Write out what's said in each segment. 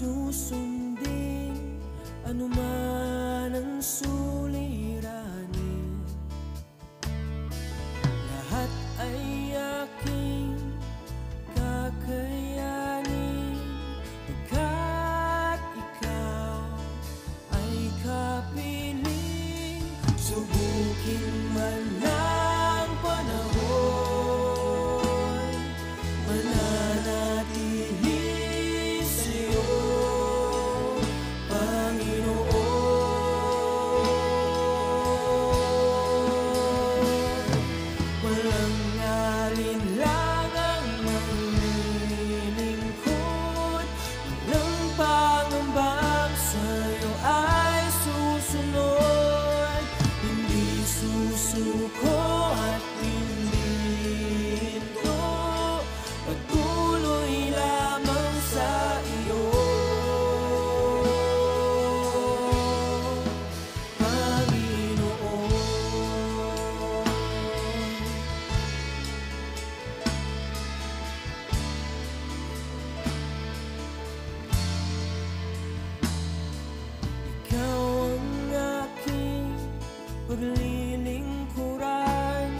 susundin anuman ang suliranin. Lahat ay aking kakayanin, pagkat ikaw ay kapiling. Subukin man ng panahon, mananatili sa'yo, Panginoon. Walang alinlangang maglilingkod, walang pangambang sa'yo ay susunod. Hindi susuko at hindi hinto, patuloy lamang sa iyo, Panginoon. Ikaw ang aking paglilingkuran,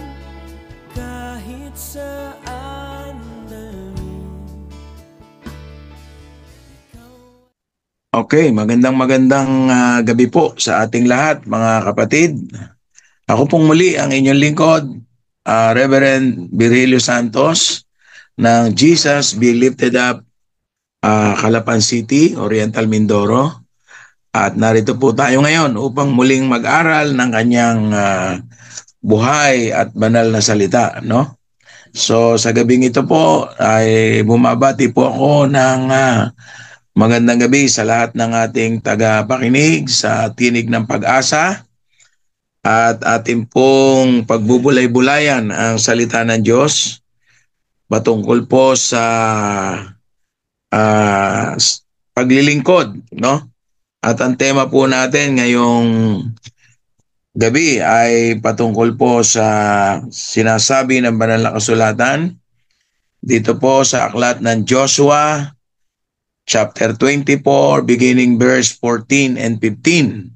kahit saan dalhin. Okay, magandang gabi po sa ating lahat, mga kapatid. Ako pong muli ang inyong lingkod, Reverend Virgilio Santos ng Jesus Be Lifted Up, Calapan City, Oriental Mindoro. At narito po tayo ngayon upang muling mag-aral ng kanyang buhay at banal na salita, no? So sa gabing ito po ay bumabati po ako ng magandang gabi sa lahat ng ating tagapakinig sa Tinig ng Pag-asa, at ating pong pagbubulay-bulayan ang salita ng Diyos patungkol po sa paglilingkod, no? At ang tema po natin ngayong gabi ay patungkol po sa sinasabi ng banal na kasulatan dito po sa aklat ng Joshua chapter 24 beginning verse 14 and 15.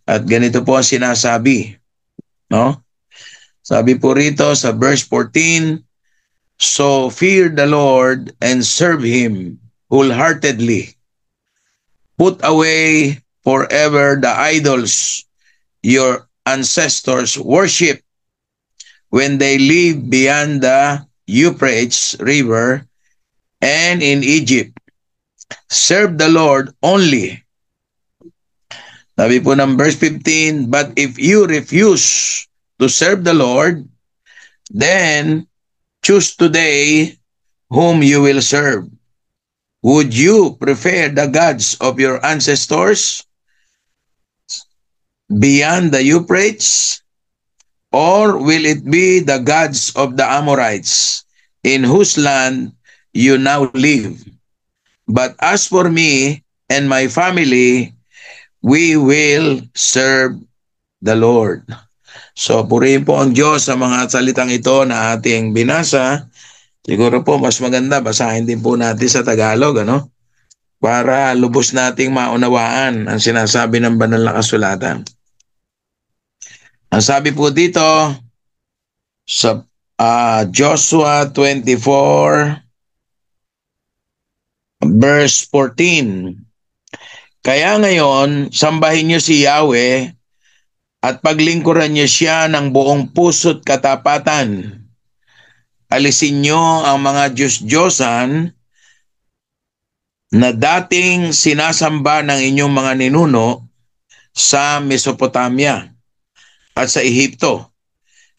At ganito po ang sinasabi, no? Sabi po rito sa verse 14, "So fear the Lord and serve Him wholeheartedly. Put away forever the idols your ancestors worship when they lived beyond the Euphrates River and in Egypt. Serve the Lord only." Sabi po ng verse 15, "But if you refuse to serve the Lord, then choose today whom you will serve. Would you prefer the gods of your ancestors beyond the Euphrates, or will it be the gods of the Amorites in whose land you now live? But as for me and my family, we will serve the Lord." So purihin po ang Diyos sa mga salitang ito na ating binasa. Siguro po mas maganda basahin din po natin sa Tagalog, ano? Para lubos nating maunawaan ang sinasabi ng banal na kasulatan. Ang sabi po dito sa Joshua 24 verse 14, "Kaya ngayon, sambahin niyo si Yahweh at paglingkuran niyo siya ng buong puso't katapatan. Alisin niyo ang mga Diyos-Diyosan na dating sinasamba ng inyong mga ninuno sa Mesopotamia at sa Ehipto.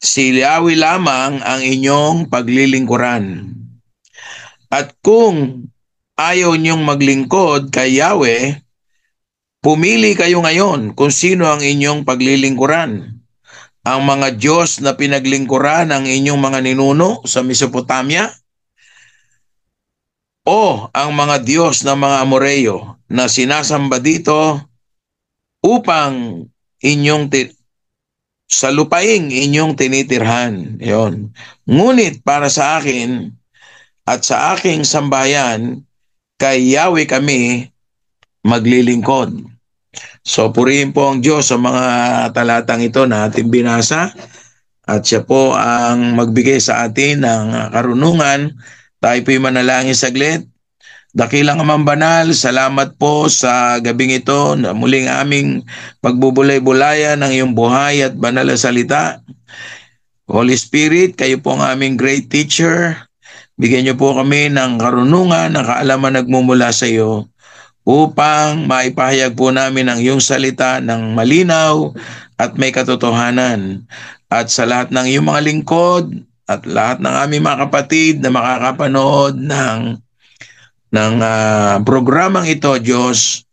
Si Yahweh lamang ang inyong paglilingkuran. At kung ayaw niyong maglingkod kay Yahweh, pumili kayo ngayon kung sino ang inyong paglilingkuran. Ang mga Diyos na pinaglingkuran ng inyong mga ninuno sa Mesopotamia, o ang mga Diyos ng mga Amoreo na sinasamba dito upang inyong sa lupaing inyong tinitirhan." Yon. "Ngunit para sa akin at sa aking sambayan, kay Yahweh kami maglilingkod. So purihin po ang Diyos sa mga talatang ito na ating binasa at siya po ang magbigay sa atin ng karunungan. Tayo po'y manalangin saglit. Dakilang Amang Banal, salamat po sa gabing ito na muling aming pagbubulay-bulayan ng iyong buhay at banal na salita. Holy Spirit, kayo po ang aming great teacher. Bigyan niyo po kami ng karunungan, ng kaalaman nagmumula sa iyo upang maipahayag po namin ang iyong salita ng malinaw at may katotohanan. At sa lahat ng iyong mga lingkod at lahat ng aming mga kapatid na makakapanood ng programang ito, Diyos,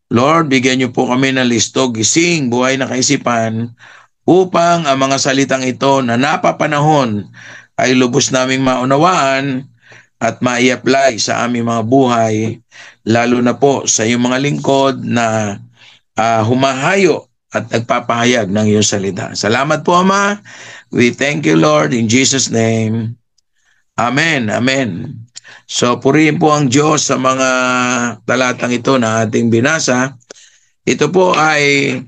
Lord, bigyan niyo po kami ng listog, gising, buhay na kaisipan upang ang mga salitang ito na napapanahon ay lubos naming maunawaan at mai-apply sa aming mga buhay, lalo na po sa iyong mga lingkod na humahayo at nagpapahayag ng iyong salita. Salamat po, Ama. We thank you, Lord, in Jesus' name. Amen. Amen. So, purihin po ang Diyos sa mga talatang ito na ating binasa. Ito po ay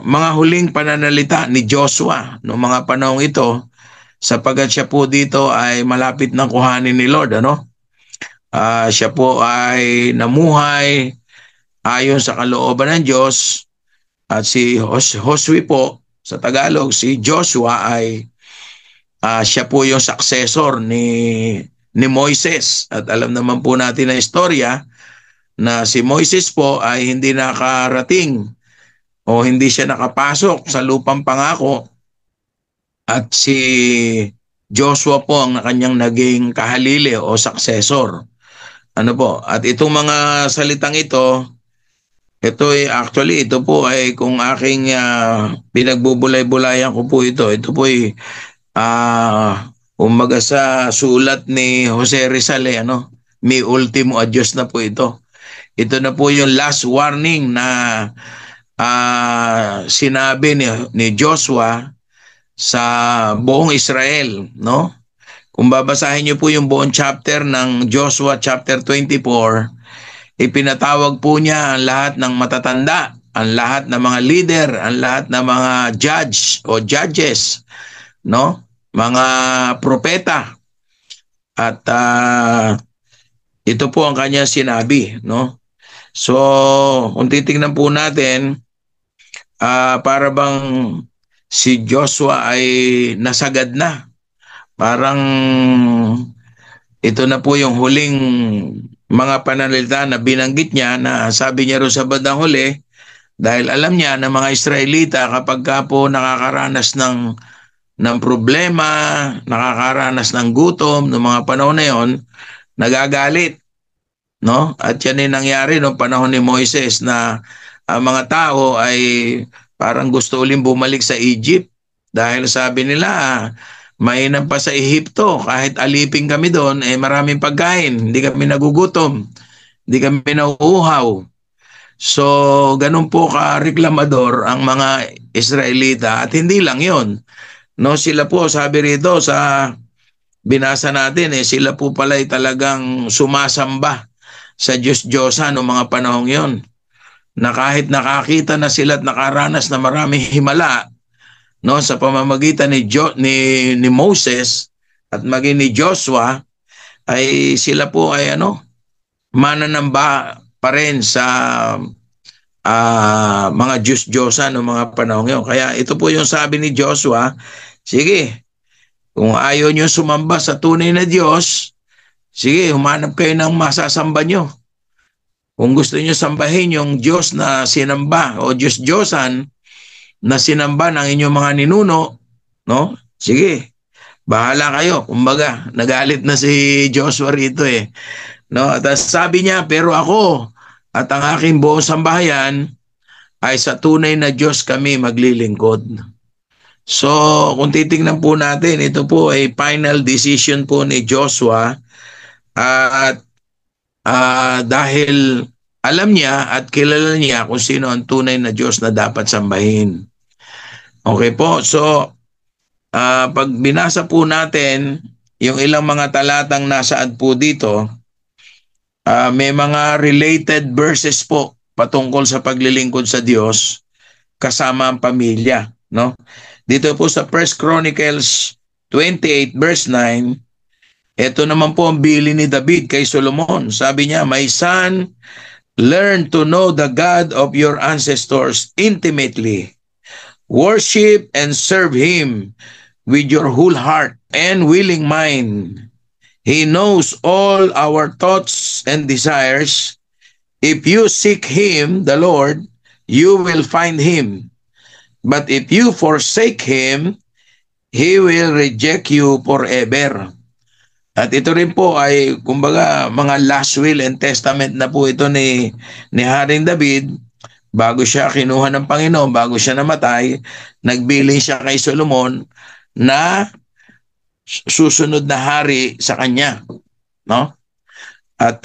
mga huling pananalita ni Joshua noong mga panahong ito, sapagkat siya po dito ay malapit ng kuhanin ni Lord. Siya po ay namuhay ayon sa kalooban ng Diyos at si Josue po, sa Tagalog, si Joshua ay siya po yung successor ni Moises. At alam naman po natin na istorya na si Moises po ay hindi nakarating o hindi siya nakapasok sa lupang pangako at si Joshua po ang kanyang naging kahalili o successor. At itong mga salitang ito po ay kung aking pinagbubulay-bulayan ko po ito po ay umaga sa sulat ni Jose Rizal, mi ultimo adios na po ito. Ito na po yung last warning na sinabi ni Joshua sa buong Israel, no? Kung babasahin niyo po yung buong chapter ng Joshua chapter 24, ipinatawag po niya ang lahat ng matatanda, ang lahat ng mga leader, ang lahat ng mga judge o judges, no? Mga propeta. At ito po ang kanya sinabi, no? So, kung titingnan po natin, para bang si Joshua ay nasagad na. Parang ito na po yung huling mga pananalita na binanggit niya, na sabi niya rin sa bandang huli, dahil alam niya na mga Israelita kapag ka po nakakaranas ng problema, nakakaranas ng gutom noong mga panahon na yon, nagagalit, no? At yan ay nangyari noong panahon ni Moises na ang mga tao ay parang gusto uling bumalik sa Egypt dahil sabi nila, mainam pa sa Ehipto, kahit alipin kami doon, maraming pagkain, hindi kami nagugutom, hindi kami nauuhaw. So, ganun po ka-reklamador ang mga Israelita, at hindi lang yon. No, sila po, sabi rito sa binasa natin, sila po pala ay talagang sumasamba sa Diyos-Diyosan noong mga panahong yon, na kahit nakakita na sila at nakaranas na maraming himala, no, sa pamamagitan ni Moses at maging ni Joshua, ay sila po ay mananamba pa rin sa mga Diyos-Diyosan ng mga panahon yun. Kaya ito po yung sabi ni Joshua, sige, kung ayaw nyo sumamba sa tunay na Diyos, sige, humanap kayo ng masasamba nyo. Kung gusto nyo sambahin yung Diyos na sinamba o Diyos-Diyosan na sinamba ng inyong mga ninuno, no? Sige, bahala kayo. Kumbaga, nagalit na si Joshua rito no? At sabi niya, pero ako at ang aking buong sambahayan ay sa tunay na Diyos kami maglilingkod. So, kung titingnan po natin, ito po ay final decision po ni Joshua, at dahil alam niya at kilala niya kung sino ang tunay na Diyos na dapat sambahin. Okay po, so pag binasa po natin yung ilang mga talatang nasaan po dito, May mga related verses po patungkol sa paglilingkod sa Diyos kasama ang pamilya, no? Dito po sa 1 Chronicles 28 verse 9, ito naman po ang bili ni David kay Solomon. Sabi niya, "My son, learn to know the God of your ancestors intimately. Worship and serve Him with your whole heart and willing mind. He knows all our thoughts and desires. If you seek Him, the Lord, you will find Him. But if you forsake Him, He will reject you forever." At ito rin po ay, kumbaga, mga last will and testament na po ito ni Haring David. Bago siya kinuha ng Panginoon, bago siya namatay, nagbilin siya kay Solomon na susunod na hari sa kanya, no? At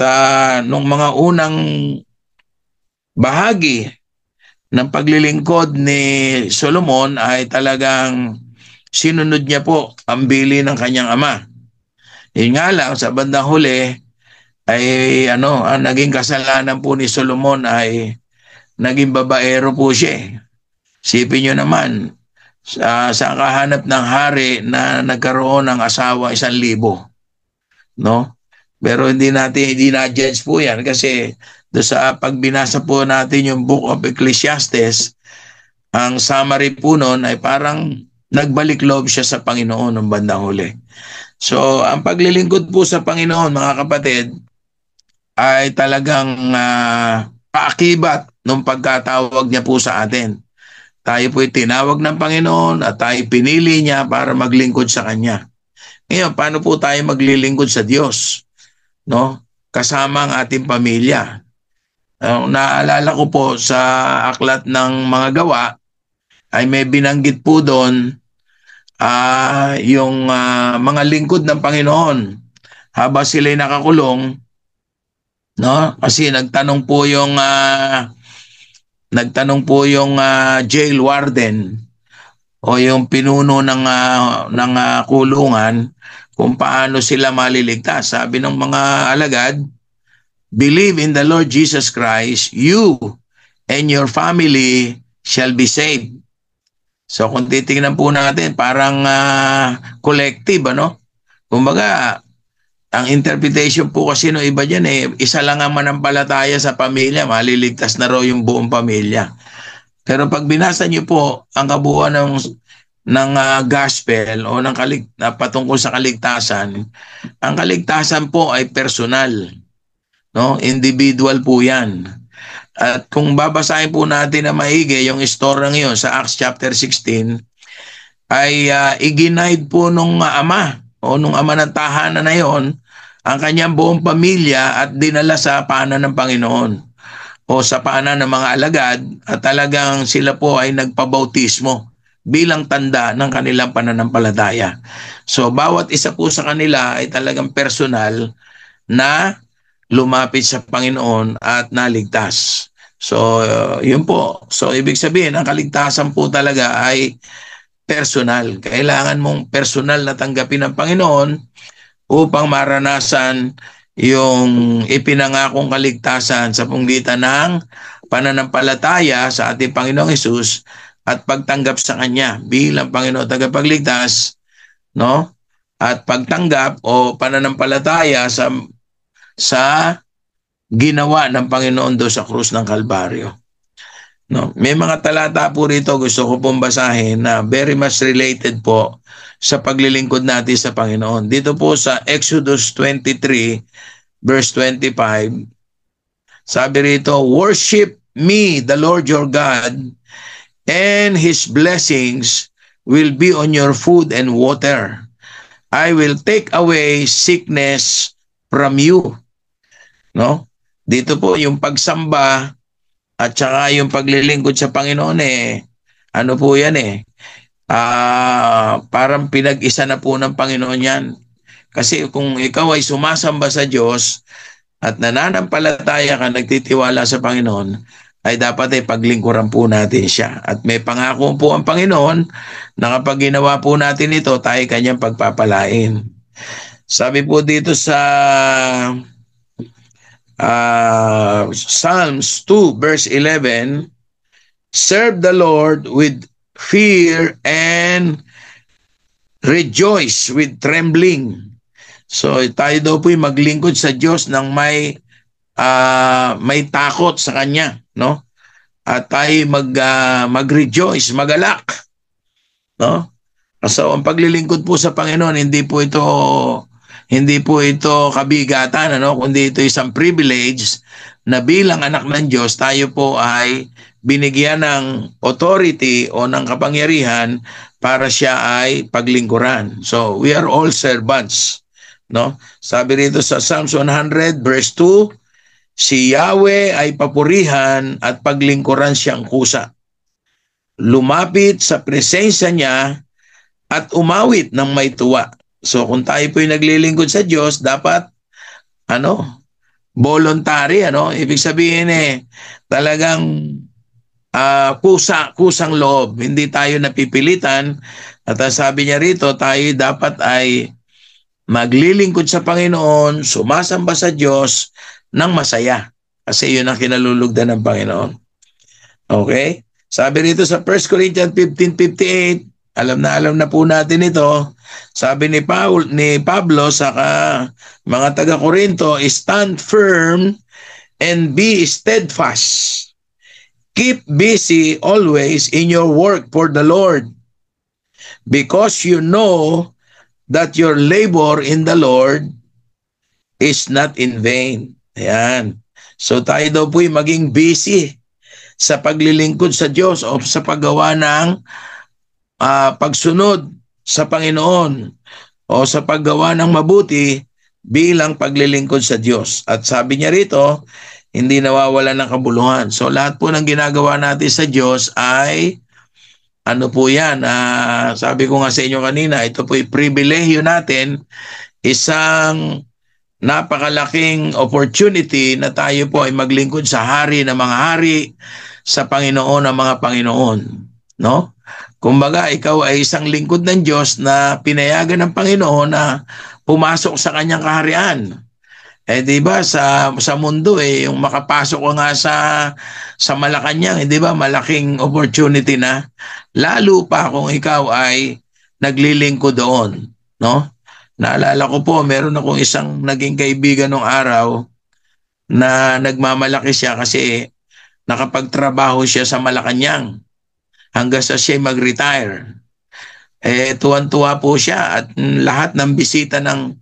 nung mga unang bahagi ng paglilingkod ni Solomon ay talagang sinunod niya po ang bili ng kanyang ama. Yun nga lang, sa bandang huli ay ang naging kasalanan po ni Solomon ay naging babaero po siya. Sipin nyo naman, sa kahanap ng hari na nagkaroon ng asawa 1,000, no? Pero hindi na-judge po yan kasi sa pagbinasa po natin yung Book of Ecclesiastes, ang summary po noon ay parang nagbalik loob siya sa Panginoon ng bandang huli. So, ang paglilingkod po sa Panginoon, mga kapatid, ay talagang paakibat ng pagkatawag niya po sa atin. Tayo po'y tinawag ng Panginoon at tayo pinili niya para maglingkod sa Kanya. Ngayon, paano po tayo maglilingkod sa Diyos? No? Kasama ang ating pamilya. Naalala ko po sa aklat ng mga gawa, ay may binanggit po doon yung mga lingkod ng Panginoon habang sila'y nakakulong, no? Kasi nagtanong po yung jail warden o yung pinuno ng kulungan kung paano sila maliligtas. Sabi ng mga alagad, "Believe in the Lord Jesus Christ, you and your family shall be saved." So kung titingnan po natin, parang collective, ano? Kumbaga, ang interpretation po kasi ng iba dyan isa lang ang manampalataya sa pamilya, maliligtas na raw yung buong pamilya. Pero pag binasa niyo po ang kabuuan ng gospel o patungkol sa kaligtasan, ang kaligtasan po ay personal, no? Individual po yan. At kung babasahin po natin na maigi yung istorya ngayon sa Acts chapter 16, ay iginaid po nung ama o nung ama ng tahanan na yon ang kanyang buong pamilya at dinala sa paanan ng Panginoon o sa paanan ng mga alagad at talagang sila po ay nagpabautismo bilang tanda ng kanilang pananampalataya. So bawat isa po sa kanila ay talagang personal na lumapit sa Panginoon at naligtas. So, yun po. So, ibig sabihin, ang kaligtasan po talaga ay personal. Kailangan mong personal na tanggapin ng Panginoon upang maranasan yung ipinangakong kaligtasan sa punggitan ng pananampalataya sa ating Panginoong Hesus at pagtanggap sa Kanya bilang Panginoon tagapagligtas, no? At pagtanggap o pananampalataya sa ginawa ng Panginoon doon sa krus ng Kalbaryo. No, may mga talata po rito gusto ko pong basahin na very much related po sa paglilingkod natin sa Panginoon. Dito po sa Exodus 23 verse 25, sabi rito, "Worship me, the Lord your God, and His blessings will be on your food and water. I will take away sickness from you." No? Dito po yung pagsamba at saka yung paglilingkod sa Panginoon ano po yan parang pinag-isa na po ng Panginoon yan. Kasi kung ikaw ay sumasamba sa Diyos at nananampalataya ka, nagtitiwala sa Panginoon, ay dapat ay paglingkuran po natin siya. At may pangako po ang Panginoon na kapag ginawa po natin ito, tayo kanyang pagpapalain. Sabi po dito sa Psalms 2 verse 11, serve the Lord with fear and rejoice with trembling. So tayo daw po'y maglingkod sa Diyos ng may takot sa Kanya, no? At tayo mag-rejoice, magalak, no? So ang paglilingkod po sa Panginoon, hindi po ito kabigatan, ano? Kundi ito isang privilege na bilang anak ng Diyos, tayo po ay binigyan ng authority o ng kapangyarihan para siya ay paglingkuran. So we are all servants, no? Sabi rito sa Psalms 100 verse 2, si Yahweh ay papurihan at paglingkuran siyang kusa. Lumapit sa presensya niya at umawit ng may tuwa. So kung tayo po'y naglilingkod sa Diyos, dapat voluntary, ibig sabihin talagang kusang loob. Hindi tayo napipilitan. At sabi niya rito, tayo dapat ay maglilingkod sa Panginoon, sumasamba sa Diyos ng masaya. Kasi yun ang kinalulugdan ng Panginoon. Okay? Sabi rito sa 1 Corinthians 15:58, alam na po natin ito. Sabi ni Pablo sa mga taga-Korinto, stand firm and be steadfast. Keep busy always in your work for the Lord, because you know that your labor in the Lord is not in vain. Ayan. So tayo daw po'y maging busy sa paglilingkod sa Diyos o sa paggawa ng pagsunod sa Panginoon o sa paggawa ng mabuti bilang paglilingkod sa Diyos. At sabi niya rito, hindi nawawala ng kabuluhan. So lahat po ng ginagawa natin sa Diyos ay po yan, sabi ko nga sa inyo kanina, ito po'y pribilehyo natin, isang napakalaking opportunity na tayo po ay maglingkod sa hari ng mga hari, sa Panginoon ng mga Panginoon, no? Kumbaga, ikaw ay isang lingkod ng Diyos na pinayagan ng Panginoon na pumasok sa kanyang kaharian. Di ba sa mundo yung makapasok ka nga sa Malacanang, di ba malaking opportunity na, lalo pa kung ikaw ay naglilingkod doon, no? Naalala ko po, meron akong isang naging kaibigan nung araw na nagmamalaki siya kasi nakapagtrabaho siya sa Malacanang hanggang sa siya mag-retire. Tuwan-tuwa po siya at lahat ng bisita ng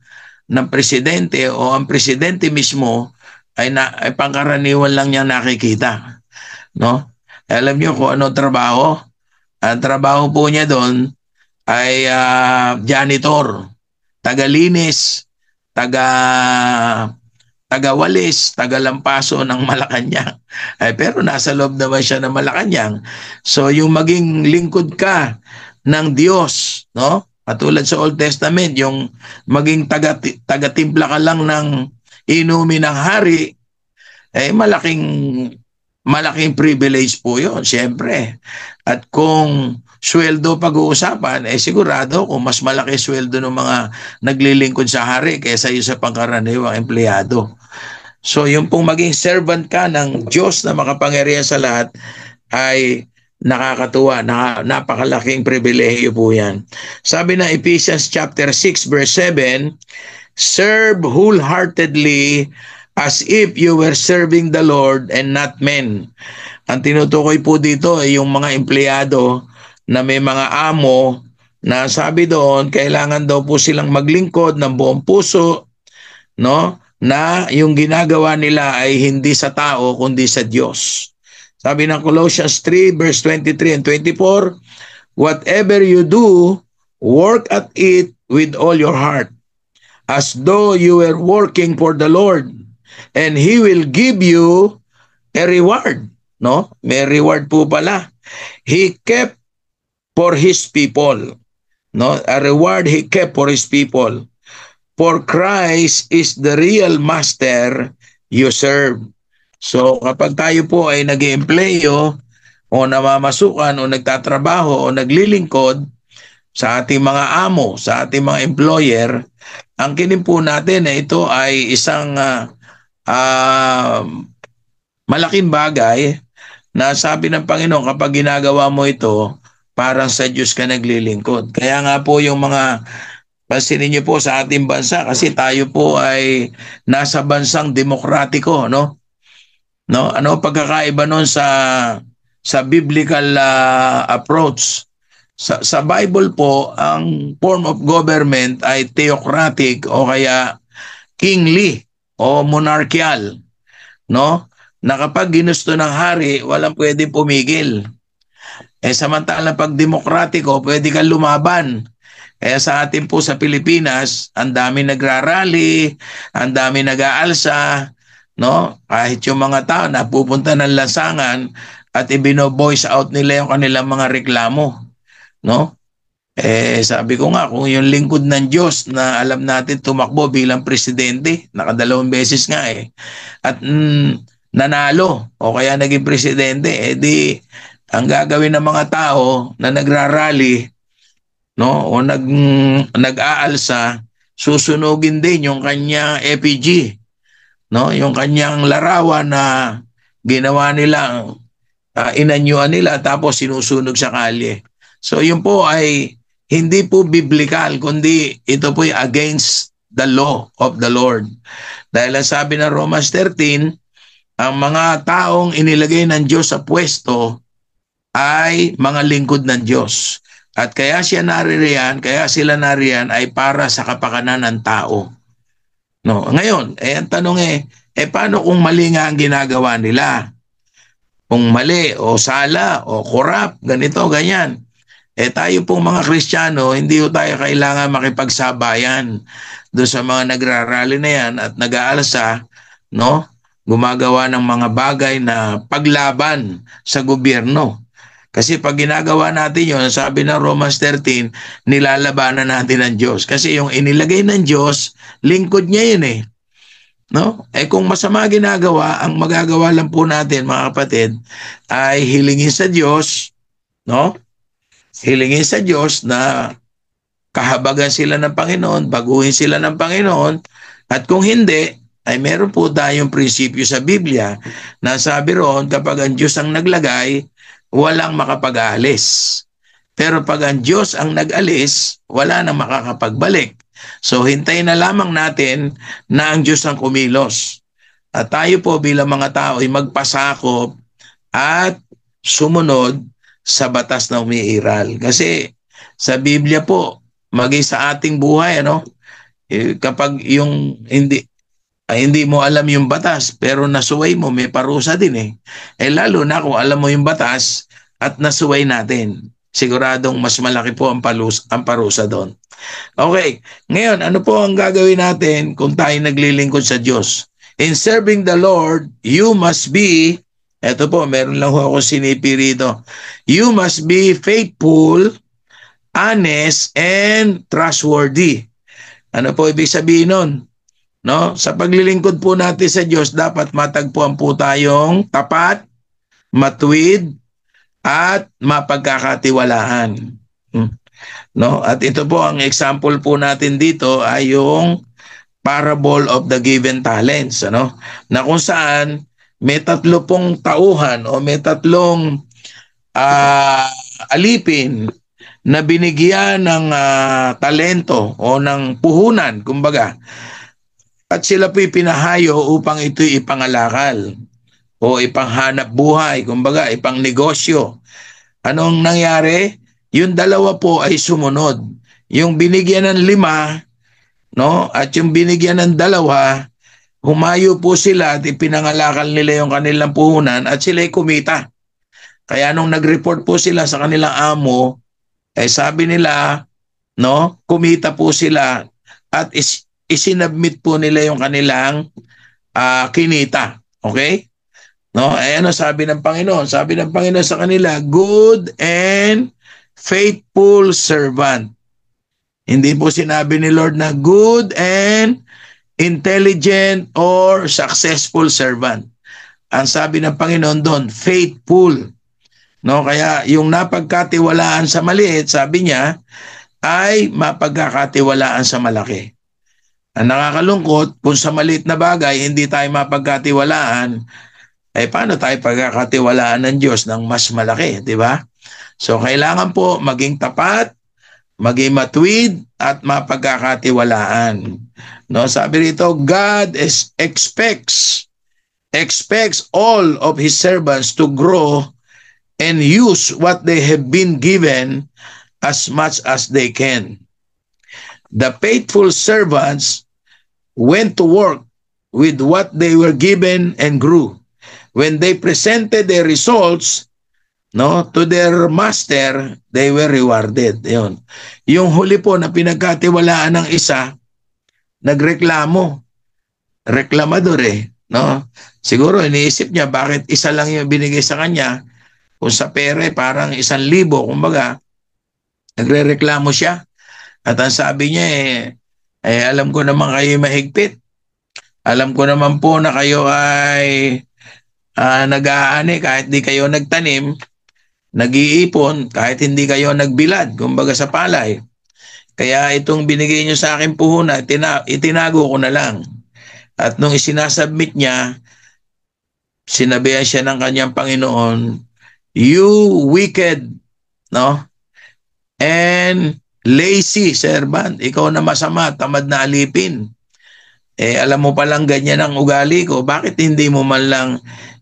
presidente o ang presidente mismo ay pangkaraniwan lang niya nakikita, no? Alam niyo kung ano trabaho? Ang trabaho po niya doon ay janitor, tagalinis, tagawalis, tagalampaso ng Malacanang. Pero nasa loob naman siya ng Malacanang. So yung maging lingkod ka ng Diyos, no? Katulad sa Old Testament, yung maging taga-timpla ka lang ng inumin ng hari, malaking privilege po yun, siyempre. At kung sweldo pag-uusapan, sigurado kung mas malaki sweldo ng mga naglilingkod sa hari kaysa yung sa pangkaraniwang empleyado. So yung pong maging servant ka ng Diyos na makapangyarihan sa lahat ay nakakatuwa, napakalaking pribilehiyo po yan. Sabi ng Ephesians chapter 6 verse 7, serve wholeheartedly as if you were serving the Lord and not men. Ang tinutukoy po dito ay yung mga empleyado na may mga amo na sabi doon, kailangan daw po silang maglingkod ng buong puso, no? Na yung ginagawa nila ay hindi sa tao kundi sa Diyos. Sabi ng Colossians 3 verse 23 and 24, whatever you do, work at it with all your heart, as though you were working for the Lord, and He will give you a reward. No? May reward po pala. He kept for His people. No? A reward He kept for His people. For Christ is the real master you serve. So kapag tayo po ay nag-i-empleyo o namamasukan o nagtatrabaho o naglilingkod sa ating mga amo, sa ating mga employer, ang kinin po natin na ito ay isang malaking bagay na sabi ng Panginoon, kapag ginagawa mo ito, parang sa Diyos ka naglilingkod. Kaya nga po yung mga, pansinin niyo po sa ating bansa, kasi tayo po ay nasa bansang demokratiko, no? No, ano pagkakaiba nun sa biblical approach? Sa Bible po, ang form of government ay theocratic o kaya kingly o monarchical, no? Na kapag ginusto ng hari, walang pwede pumigil. Samantala pag demokratiko, pwede kang lumaban. Kaya sa atin po sa Pilipinas, ang dami nagrarally, ang dami nag-aalsa, no? Kahit yung mga tao na pupunta ng lansangan at ibino-voice out nila yung kanilang mga reklamo, no? Sabi ko nga, kung yung lingkod ng Diyos na alam natin tumakbo bilang presidente, nakadalawang beses nga at nanalo o kaya naging presidente, di ang gagawin ng mga tao na nagrarally, no, o nag-aalsa, susunugin din yung kanyang effigy, no, yung kanyang larawan na ginawa nila, inanyuan nila tapos sinusunog sa kalye. So yun po ay hindi po biblical, kundi ito po ay against the law of the Lord. Dahil ang sabi ng Romans 13, ang mga taong inilagay ng Diyos sa pwesto ay mga lingkod ng Diyos. At kaya sila nariyan ay para sa kapakanan ng tao. No, ngayon, ang tanong paano kung mali nga ang ginagawa nila? Kung mali o sala o corrupt, ganito, ganyan. Tayo pong mga Kristiyano, hindi tayo kailangan makipagsabayan doon sa mga nagrarally na yan at nag-aalsa, no? Gumagawa ng mga bagay na paglaban sa gobyerno. Kasi pag ginagawa natin yun, sabi ng Romans 13, nilalabanan natin ang Diyos. Kasi yung inilagay ng Diyos, lingkod niya yun no? Kung masama ginagawa, ang magagawa lang po natin, mga kapatid, ay hilingin sa Diyos, no? Hilingin sa Diyos na kahabagan sila ng Panginoon, baguhin sila ng Panginoon, at kung hindi, ay meron po tayong prinsipyo sa Biblia na sabi roon, kapag ang Diyos ang naglagay, walang makapag-aalis. Pero pag ang Diyos ang nag-alis, wala nang makakapagbalik. So hintayin na lamang natin na ang Diyos ang kumilos. At tayo po bilang mga tao ay magpasakop at sumunod sa batas na umiiral. Kasi sa Biblia po, maging sa ating buhay, kapag yung hindi mo alam yung batas pero nasuway mo, may parusa din lalo na kung alam mo yung batas at nasuway natin. Siguradong mas malaki po ang parusa doon. Okay, ngayon ano po ang gagawin natin kung tayo naglilingkod sa Diyos? In serving the Lord, you must be, eto po, meron lang ako sinipi rito, you must be faithful, honest, and trustworthy. Ano po ibig sabihin nun? No? Sa paglilingkod po natin sa Diyos, dapat matagpuan po tayong tapat, matuwid, at mapagkakatiwalaan. No? At ito po, ang example po natin dito ay yung parable of the given talents. Na kung saan may 30 tauhan o may 3 alipin na binigyan ng talento o ng puhunan, kumbaga. At sila po'y pinahayo upang ito'y ipangalakal o ipanghanap buhay, kumbaga ipang negosyo. Anong nangyari? Yung 2 po ay sumunod. Yung binigyan ng 5, no? At yung binigyan ng 2, humayo po sila at ipinangalakal nila yung kanilang puhunan at sila'y kumita. Kaya nung nag-report po sila sa kanilang amo, sabi nila, no, kumita po sila at isinabmit po nila yung kanilang kinita. Okay? No, ano sabi ng Panginoon? Sabi ng Panginoon sa kanila, good and faithful servant. Hindi po sinabi ni Lord na good and intelligent or successful servant. Ang sabi ng Panginoon doon, faithful. No, kaya yung napagkatiwalaan sa maliit, sabi niya, ay mapagkakatiwalaan sa malaki. Ang nakakalungkot, kung sa maliit na bagay hindi tayo mapagkatiwalaan, paano tayo pagkakatiwalaan ng Diyos ng mas malaki, di ba? So kailangan po maging tapat, maging matuwid at mapagkakatiwalaan. No, sabi rito, God expects all of his servants to grow and use what they have been given as much as they can. The faithful servants went to work with what they were given and grew. When they presented their results, to their master, they were rewarded. Yun. Yung huli po na pinagkatiwalaan ng isa, nagreklamo. Reklamador no? Siguro iniisip niya bakit isa lang yung binigay sa kanya, kung sa pere parang 1,000, kumbaga, nagrereklamo siya. At ang sabi niya alam ko naman kayo mahigpit. Alam ko naman po na kayo ay nag-aani kahit di kayo nagtanim, nag-iipon kahit hindi kayo nagbilad, kumbaga sa palay. Kaya itong binigay niyo sa akin puhunan, itinago ko na lang. At nung isinasubmit niya, sinabihan siya ng kanyang Panginoon, "You wicked, and lazy servant, ikaw na masama, tamad na alipin. Alam mo palang ganyan ang ugali ko, bakit hindi mo man lang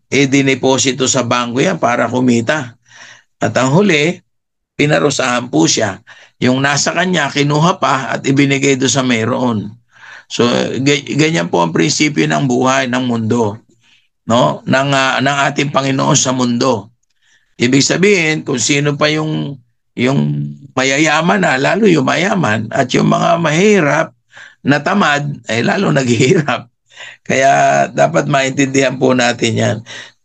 dineposito sa bangko yan para kumita?" At ang huli, pinarusahan po siya. Yung nasa kanya, kinuha pa at ibinigay doon sa mayroon. So, ganyan po ang prinsipyo ng buhay, ng mundo, ng ating Panginoon sa mundo. Ibig sabihin, kung sino pa yung mayayaman na, lalo yung mayaman, at yung mga mahirap na tamad, lalo naghihirap. Kaya dapat maintindihan po natin yan.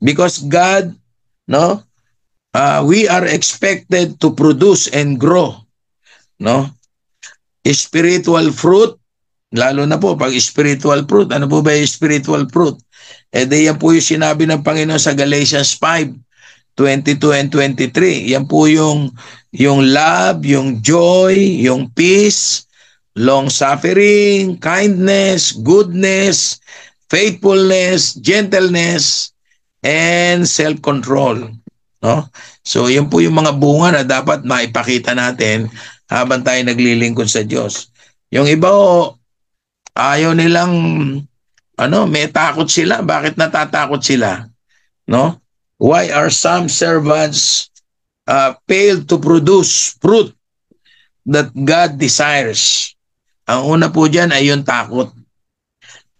Because God, we are expected to produce and grow, spiritual fruit, lalo na po pag spiritual fruit. Ano po ba yung spiritual fruit? Yan po yung sinabi ng Panginoon sa Galatians 5:22 and 23. Yan po yung love, yung joy, yung peace, long-suffering, kindness, goodness, faithfulness, gentleness, and self-control. So, yun po yung mga bunga na dapat maipakita natin habang tayo naglilingkod sa Diyos. Yung iba ayaw nilang, may takot sila. Bakit natatakot sila? Why are some servants fail to produce fruit that God desires? Ang una po dyan ay yung takot.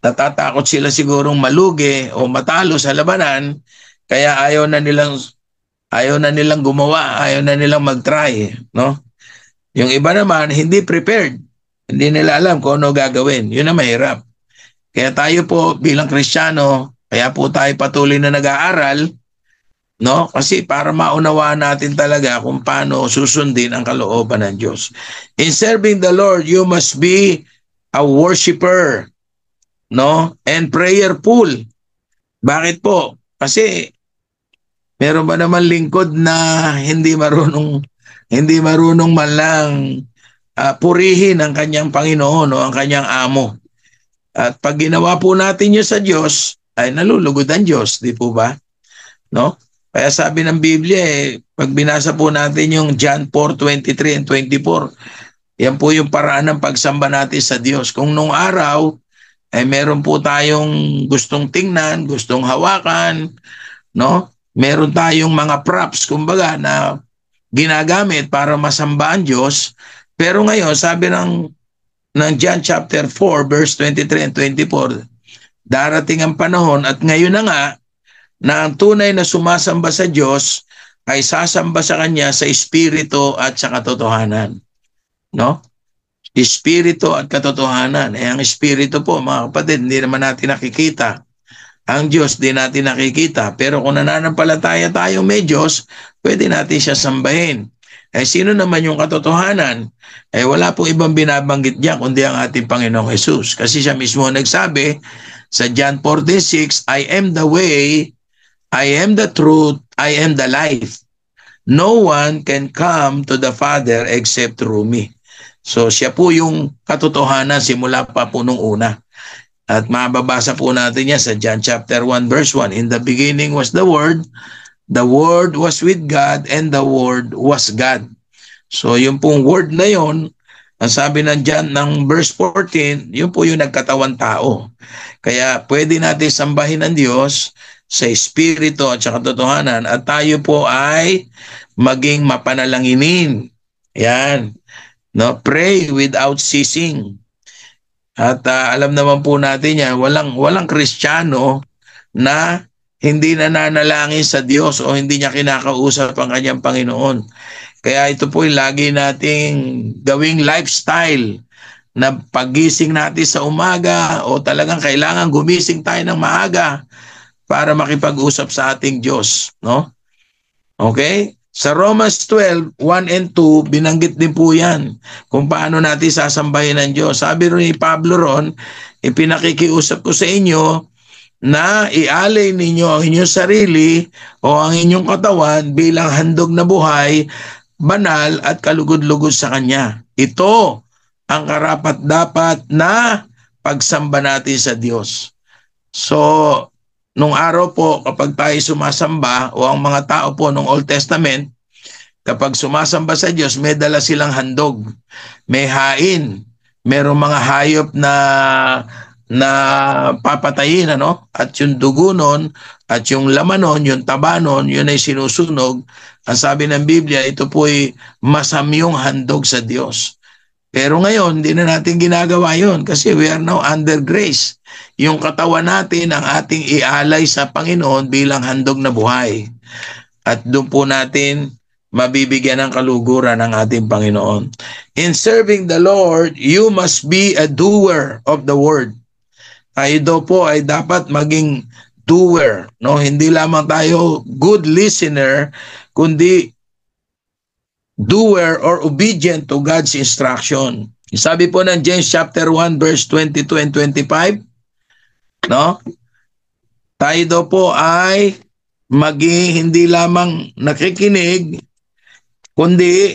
Natatakot sila sigurong malugi o matalo sa labanan, kaya ayaw na nilang gumawa, ayaw na nilang mag-try, Yung iba naman, hindi prepared. Hindi nila alam kung ano gagawin. Yun na mahirap. Kaya tayo po bilang Kristiyano, kaya po tayo patuloy na nag-aaral, kasi para maunawaan natin talaga kung paano susundin ang kalooban ng Diyos. In serving the Lord, you must be a worshiper, and prayerful. Bakit po? Kasi meron ba naman lingkod na hindi marunong man lang purihin ang kanyang Panginoon o ang kanyang amo. At pag ginawa po natin yun sa Diyos, ay nalulugod ang Diyos, di po ba? Kaya sabi ng Biblia, pag binasa po natin yung John 4:23 and 24, yan po yung paraan ng pagsamba natin sa Diyos. Kung nung araw, meron po tayong gustong tingnan, gustong hawakan, meron tayong mga props, kumbaga, na ginagamit para masamba ang Diyos. Pero ngayon, sabi ng John chapter 4, verse 23 and 24, darating ang panahon at ngayon na nga, na ang tunay na sumasamba sa Diyos ay sasamba sa Kanya sa Espiritu at sa katotohanan. Espiritu at katotohanan. Ang Espiritu po, mga kapatid, hindi naman natin nakikita. Ang Diyos, di natin nakikita. Pero kung nananampalataya tayo may Diyos, pwede natin siya sambahin. Sino naman yung katotohanan? Wala pong ibang binabanggit diyan kundi ang ating Panginoong Jesus. Kasi siya mismo nagsabi sa John 14:6, I am the way, I am the truth, I am the life. No one can come to the Father except through me. So siya po yung katotohanan simula pa po nung una. At mababasa po natin yan sa John chapter 1 verse 1. In the beginning was the Word was with God, and the Word was God. So yung pong word na yon, ang sabi ng John ng verse 14, yun po yung nagkatawan tao. Kaya pwede natin sambahin ang Diyos sa espiritu at sa katotohanan, at tayo po ay maging mapanalanginin. Yan. No, pray without ceasing. At alam naman po natin yan, walang Kristiyano na hindi nananalangin sa Diyos o hindi niya kinakausap ang kanyang Panginoon. Kaya ito po yung lagi nating gawing lifestyle na paggising natin sa umaga o talagang kailangan gumising tayo ng maaga para makipag-usap sa ating Diyos, no? Okay? Sa Romans 12, 1 and 2, binanggit din po yan kung paano natin sasambahin ng Diyos. Sabi rin ni Pablo ron, ipinakikiusap ko sa inyo na ialay ninyo ang inyong sarili o ang inyong katawan bilang handog na buhay, banal at kalugod-lugod sa Kanya. Ito ang karapat-dapat na pagsamba natin sa Diyos. So, nung araw po, kapag tayo sumasamba, o ang mga tao po nung Old Testament, kapag sumasamba sa Diyos, may dala silang handog, may hain, merong mga hayop na papatayin, ano? At yung dugo nun, at yung laman nun, yung taba nun, yun ay sinusunog. Ang sabi ng Biblia, ito po'y masamyong handog sa Diyos. Pero ngayon, hindi na natin ginagawa yun kasi we are now under grace. Yung katawan natin ang ating ialay sa Panginoon bilang handog na buhay. At doon po natin mabibigyan ng kaluguran ng ating Panginoon. In serving the Lord, you must be a doer of the word. Tayo daw po ay dapat maging doer. No? Hindi lamang tayo good listener, kundi doer or obedient to God's instruction. Sabi po ng James chapter 1 verse 22 and 25, no? Tayo daw po ay maging hindi lamang nakikinig, kundi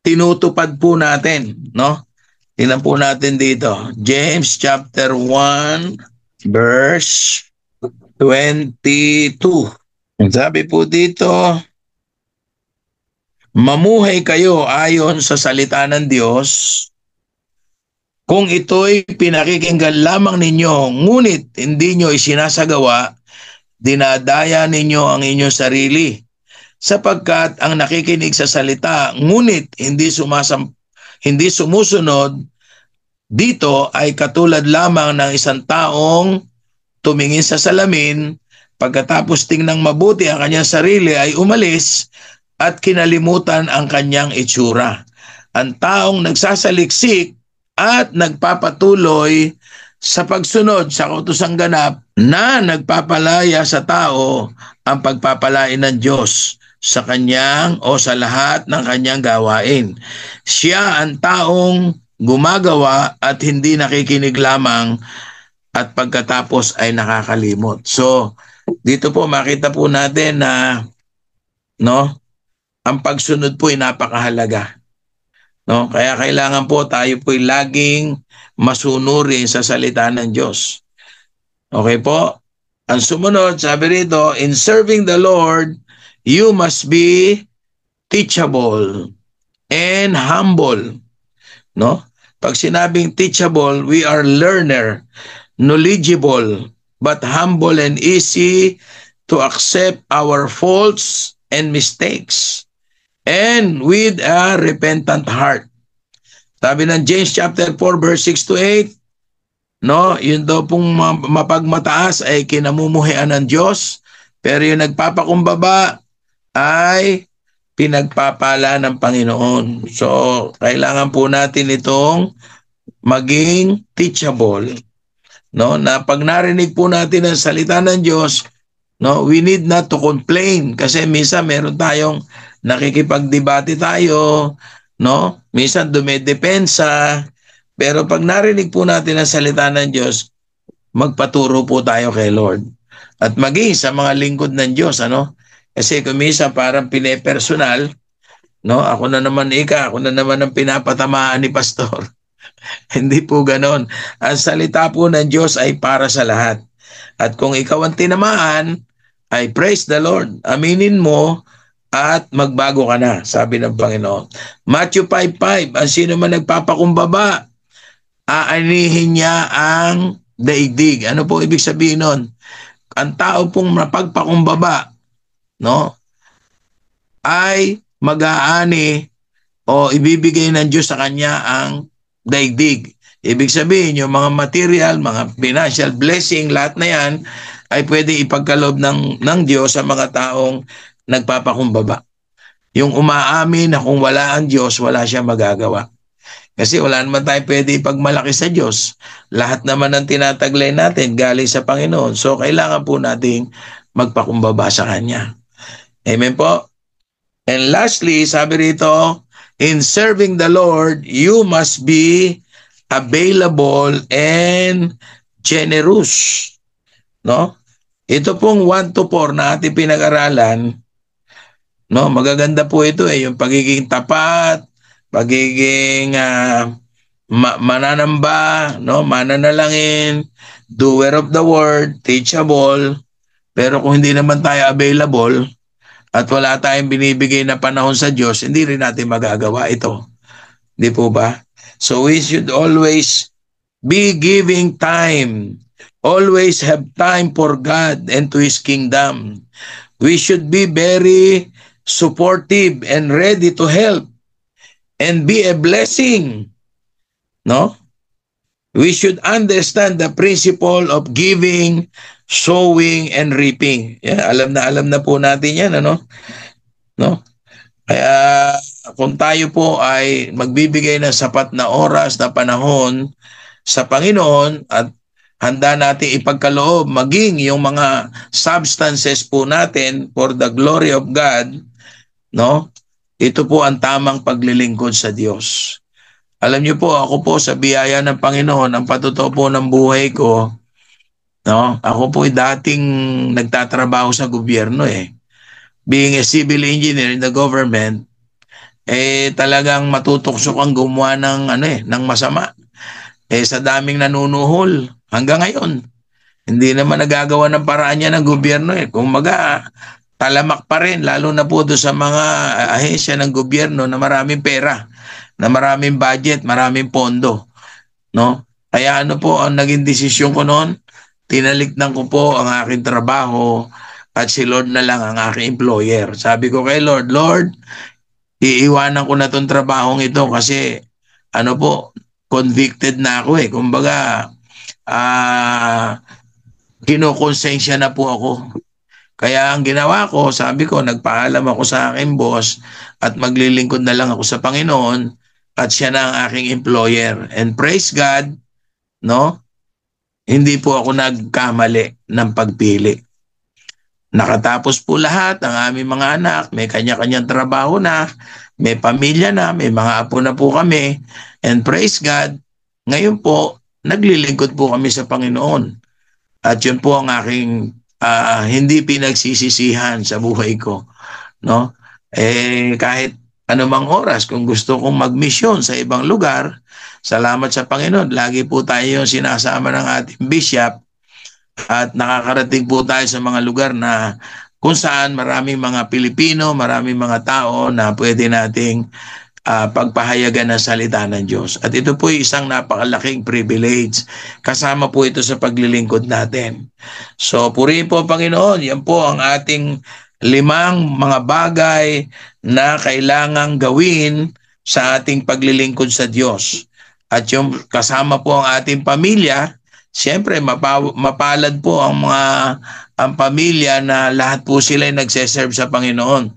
tinutupad po natin, no? Tingnan po natin dito. James chapter 1 verse 22. Sabi po dito, mamuhay kayo ayon sa salita ng Diyos, kung ito'y pinakikinggan lamang ninyo, ngunit hindi nyo isinasagawa, dinadaya ninyo ang inyong sarili. Sapagkat ang nakikinig sa salita, ngunit hindi sumusunod, dito ay katulad lamang ng isang taong tumingin sa salamin, pagkatapos tingnan mabuti ang kanyang sarili ay umalis, at kinalimutan ang kanyang itsura. Ang taong nagsasaliksik at nagpapatuloy sa pagsunod sa kautosang ganap na nagpapalaya sa tao ang pagpapalain ng Diyos sa kanyang o sa lahat ng kanyang gawain. Siya ang taong gumagawa at hindi nakikinig lamang at pagkatapos ay nakakalimot. So, dito po makita po natin na ang pagsunod po ay napakahalaga. No? Kaya kailangan po tayo po ay laging masunurin sa salita ng Diyos. Okay po? Ang sumunod, sabi rito, in serving the Lord, you must be teachable and humble. No? Pag sinabing teachable, we are learner, knowledgeable, but humble and easy to accept our faults and mistakes. And with a repentant heart. Sabi ng James chapter 4 verse 6 to 8, no, yun daw pong mapagmataas ay kinamumuhian ng Diyos, pero yung nagpapakumbaba ay pinagpapala ng Panginoon. So, kailangan po natin itong maging teachable. No, na pag narinig po natin ang salita ng Diyos, no, we need not to complain kasi minsan meron tayong nakikipagdebate tayo, no? Minsan dumedepensa, pero pag narinig po natin ang salita ng Diyos, magpaturo po tayo kay Lord. At maging sa mga lingkod ng Diyos, ano? Kasi kung minsan parang pinepersonal, No, ako na naman ako na naman ang pinapatamaan ni pastor. Hindi po ganon. Ang salita po ng Diyos ay para sa lahat. At kung ikaw ang tinamaan, ay praise the Lord. Aminin mo at magbago ka na, sabi ng Panginoon. Matthew 5:5, ang sino man nagpapakumbaba, aanihin niya ang daigdig. Ano po ibig sabihin nun? Ang tao pong mapagpakumbaba, no, ay mag-aani o ibibigay ng Diyos sa kanya ang daigdig. Ibig sabihin, yung mga material, mga financial blessing, lahat na yan ay pwede ipagkaloob ng Diyos sa mga taong nagpapakumbaba. Yung umaamin na kung wala ang Diyos, wala siya magagawa. Kasi wala naman tayo pwede ipagmalaki sa Diyos. Lahat naman ng tinataglay natin galing sa Panginoon. So, kailangan po nating magpakumbaba sa Kanya. Amen po? And lastly, sabi rito, in serving the Lord, you must be available and generous. No? Ito pong 1 to 4 na ating pinag-aralan, no, magaganda po ito yung pagiging tapat, pagiging mananamba, no, mananalangin, doer of the word, teachable. Pero kung hindi naman tayo available at wala tayong binibigay na panahon sa Diyos, hindi rin natin magagawa ito. Di po ba? So we should always be giving time. Always have time for God and to His kingdom. We should be very supportive and ready to help and be a blessing. No? We should understand the principle of giving, sowing, and reaping. Yeah, alam na po natin yan, ano? No? Kaya kung tayo po ay magbibigay ng sapat na oras na panahon sa Panginoon at handa natin ipagkaloob maging yung mga substances po natin for the glory of God, no? Ito po ang tamang paglilingkod sa Diyos. Alam niyo po, ako po sa biyaya ng Panginoon, ang patutuo po ng buhay ko, no? Ako po ay dating nagtatrabaho sa gobyerno Being a civil engineer in the government, talagang matutuksok ang gumawa ng masama. Sa daming nanunuhol hanggang ngayon, hindi naman nagagawa ng paraan niya ng gobyerno Kung talamak pa rin, lalo na po doon sa mga ahensya ng gobyerno na maraming pera, na maraming budget, maraming pondo, no? Kaya ano po ang naging desisyon ko noon? Tinalikdan ko po ang aking trabaho at si Lord na lang ang aking employer. Sabi ko kay Lord, Lord, iiwanan ko na tong trabahong ito kasi convicted na ako Kumbaga, kinukonsensya na po ako. Kaya ang ginawa ko, sabi ko, nagpaalam ako sa aking boss at maglilingkod na lang ako sa Panginoon at siya na ang aking employer. And praise God, no? Hindi po ako nagkamali ng pagpili. Nakatapos po lahat ang aming mga anak, may kanya-kanyang trabaho na, may pamilya na, may mga apo na po kami. And praise God, ngayon po, naglilingkod po kami sa Panginoon. At yun po ang aking hindi pinagsisisihan sa buhay ko. No? Kahit anumang oras, kung gusto kong magmisyon sa ibang lugar, salamat sa Panginoon, lagi po tayo sinasama ng ating bishop at nakakarating po tayo sa mga lugar na kung saan maraming mga Pilipino, maraming mga tao na pwede nating pagpahayagan ng salita ng Diyos. At ito po isang napakalaking privilege. Kasama po ito sa paglilingkod natin. So, purihin po Panginoon. Yan po ang ating 5 mga bagay na kailangang gawin sa ating paglilingkod sa Diyos. At yung kasama po ang ating pamilya, siyempre mapalad po ang pamilya na lahat po sila ay nagseserve sa Panginoon.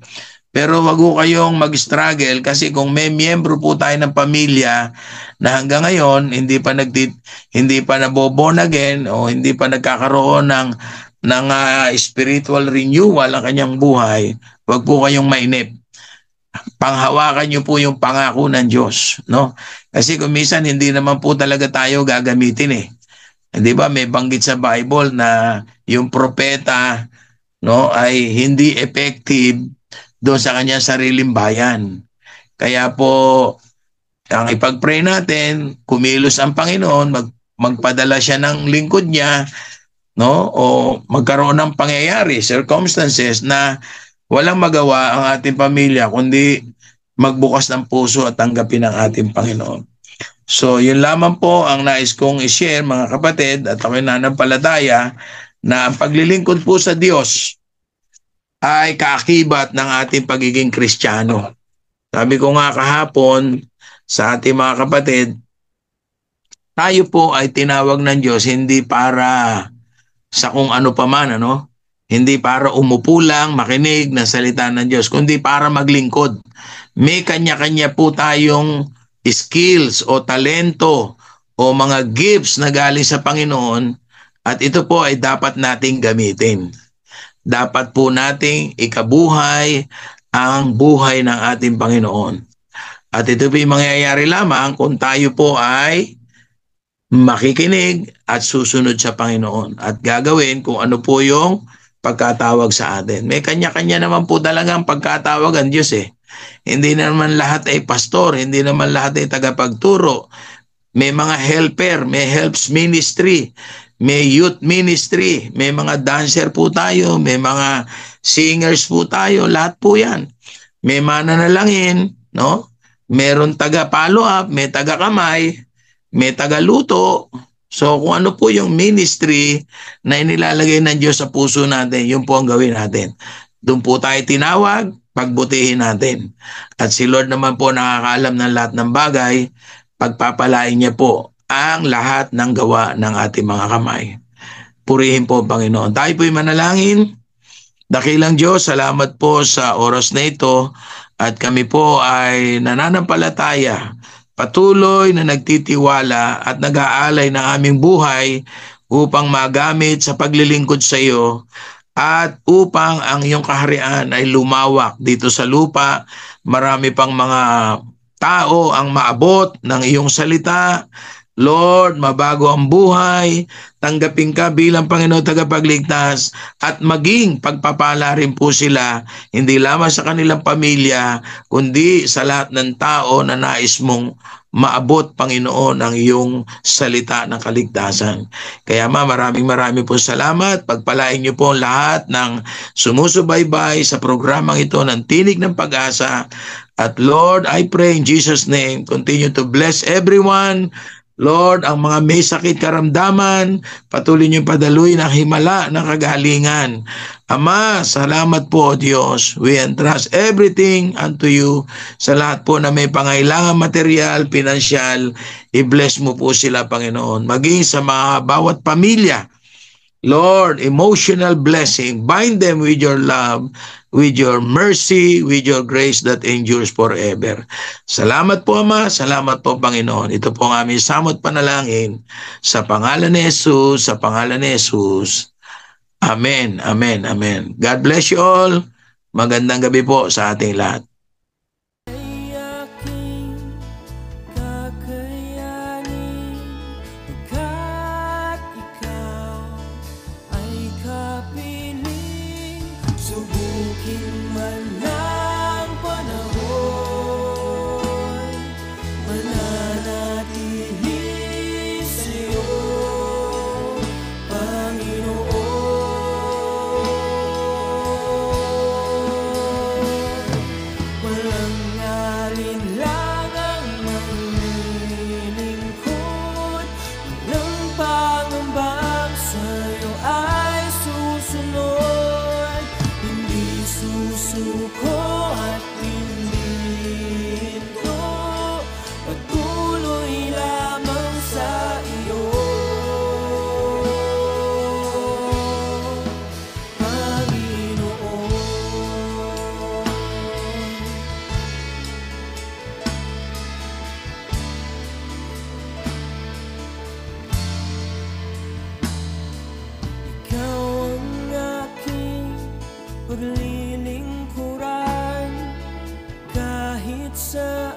Pero wag po kayong mag-struggle kasi kung may miyembro po tayo ng pamilya na hanggang ngayon hindi pa naboborn again o hindi pa nagkakaroon ng spiritual renewal ang kanyang buhay, wag po kayong mainip. Panghawakan niyo po yung pangako ng Diyos, no? Kasi kung minsan hindi naman po talaga tayo gagamitin Di ba may banggit sa Bible na yung propeta, no, ay hindi effective doon sa kanyang sariling bayan. Kaya po, ang ipag-pray natin, kumilos ang Panginoon, magpadala siya ng lingkod niya, no? O magkaroon ng pangyayari, circumstances na walang magawa ang ating pamilya kundi magbukas ng puso at tanggapin ang ating Panginoon. So, yun lamang po ang nais kong i-share, mga kapatid, at ako'y nananampalataya na ang paglilingkod po sa Diyos ay kaakibat ng ating pagiging Kristiyano. Sabi ko nga kahapon sa ating mga kapatid, tayo po ay tinawag ng Diyos hindi para sa kung ano pa man, ano? Hindi para umupo lang, makinig ng salita ng Diyos, kundi para maglingkod. May kanya-kanya po tayong skills o talento o mga gifts na galing sa Panginoon at ito po ay dapat nating gamitin. Dapat po nating ikabuhay ang buhay ng ating Panginoon. At ito po yung mangyayari lamang kung tayo po ay makikinig at susunod sa Panginoon at gagawin kung ano po yung pagkatawag sa atin. May kanya-kanya naman po talagang pagkatawag ang Diyos eh. Hindi naman lahat ay pastor, hindi naman lahat ay tagapagturo. May mga helper, may helps ministry, may youth ministry, may mga dancer po tayo, may mga singers po tayo, lahat po yan. May mananalangin, no? Meron taga-follow up, may taga-kamay, may taga-luto. So kung ano po yung ministry na inilalagay ng Diyos sa puso natin, yun po ang gawin natin. Doon po tayo tinawag, pagbutihin natin. At si Lord naman po nakakaalam ng lahat ng bagay, pagpapalain niya po ang lahat ng gawa ng ating mga kamay. Purihin po ang Panginoon. Tayo po'y manalangin. Dakilang Diyos, salamat po sa oras na ito at kami po ay nananampalataya, patuloy na nagtitiwala at nag-aalay ng aming buhay upang magamit sa paglilingkod sa iyo at upang ang iyong kaharian ay lumawak dito sa lupa. Marami pang mga tao ang maabot ng iyong salita. Lord, mabago ang buhay, tanggapin ka bilang Panginoon tagapagligtas at maging pagpapala rin po sila, hindi lamang sa kanilang pamilya, kundi sa lahat ng tao na nais mong maabot, Panginoon, ang iyong salita ng kaligtasan. Kaya maraming po salamat. Pagpalain niyo po lahat ng sumusubaybay sa programang ito ng Tinig ng Pag-asa. At Lord, I pray in Jesus' name, continue to bless everyone. Lord, ang mga may sakit karamdaman, patuloy niyo padaluin ang himala ng kagalingan. Ama, salamat po, Diyos. We entrust everything unto you. Sa lahat po na may pangailangan material, pinansyal, i-bless mo po sila, Panginoon. Maging sa mga bawat pamilya, Lord, emotional blessing. Bind them with your love, with your mercy, with your grace that endures forever. Salamat po, Ama. Salamat po, Panginoon. Ito po ang aming samot panalangin. Sa pangalan ni Jesus, sa pangalan ni Jesus. Amen, amen, amen. God bless you all. Magandang gabi po sa ating lahat. Ay aking kakayanin, pagkat ikaw ay kapiling. Subukin man ng panahon, mananatili sa'yo, Panginoon. Walang alinlangang maglilingkod, walang pangambang sa'yo ay susunod. Hindi susuko at hindi hinto, patuloy lamang sa iyo, Panginoon. Ikaw ang aking paglilingkuran kahit sa